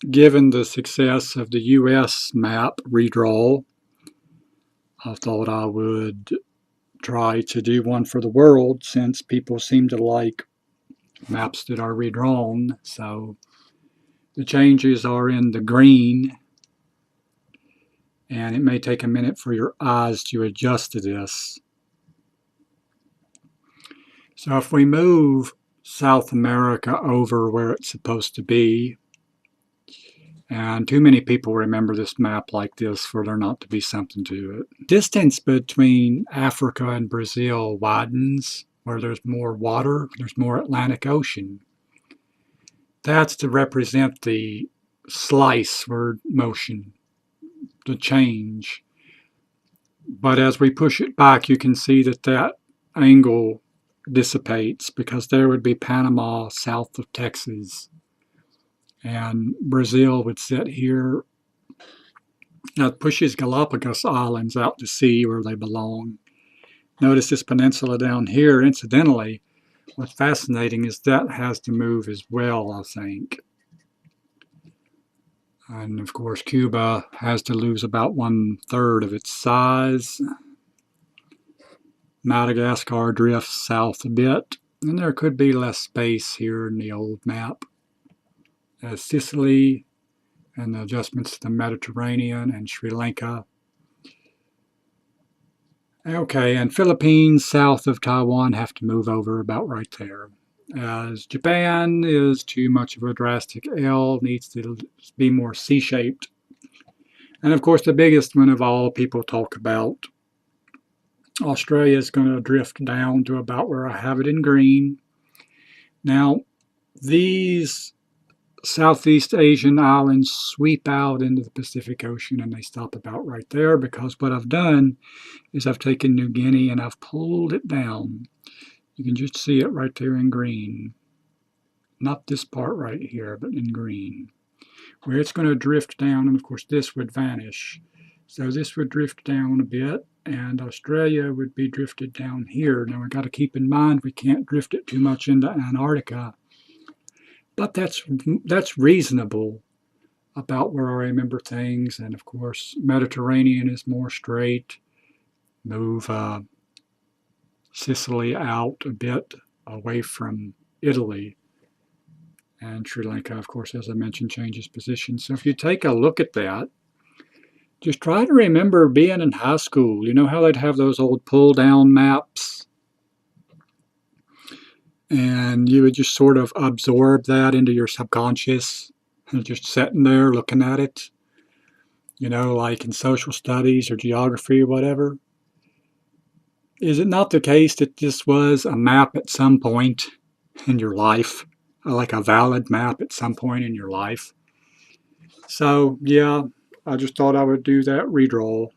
given the success of the US map redraw, I thought I would try to do one for the world since people seem to like maps that are redrawn. So the changes are in the green, and it may take a minute for your eyes to adjust to this. So if we move South America over where it's supposed to be, and too many people remember this map like this for there not to be something to it. Distance between Africa and Brazil widens where there's more water, there's more Atlantic Ocean. That's to represent the slice word motion, the change. But as we push it back, you can see that that angle dissipates because there would be Panama south of Texas. And Brazil would sit here. That pushes Galapagos Islands out to sea where they belong. Notice this peninsula down here, incidentally, what's fascinating is that has to move as well, I think. And of course, Cuba has to lose about 1/3 of its size. Madagascar drifts south a bit, and there could be less space here in the old map. As Sicily and the adjustments to the Mediterranean and Sri Lanka. Okay, and Philippines south of Taiwan have to move over about right there. As Japan is too much of a drastic L, needs to be more C-shaped. And of course, the biggest one of all people talk about, Australia is going to drift down to about where I have it in green. Now, these Southeast Asian islands sweep out into the Pacific Ocean and they stop about right there because what I've done is I've taken New Guinea and I've pulled it down. You can just see it right there in green. Not this part right here, but in green. Where it's going to drift down, and of course this would vanish. So this would drift down a bit, and Australia would be drifted down here. Now we've got to keep in mind we can't drift it too much into Antarctica. But that's reasonable about where I remember things. And of course, Mediterranean is more straight. Move Sicily out a bit away from Italy. And Sri Lanka, of course, as I mentioned, changes position. So if you take a look at that, just try to remember being in high school. You know how they'd have those old pull-down maps? And you would just sort of absorb that into your subconscious and just sitting there looking at it, you know, like in social studies or geography or whatever. Is it not the case that this was a map at some point in your life, like a valid map at some point in your life? So, yeah, I just thought I would do that redraw.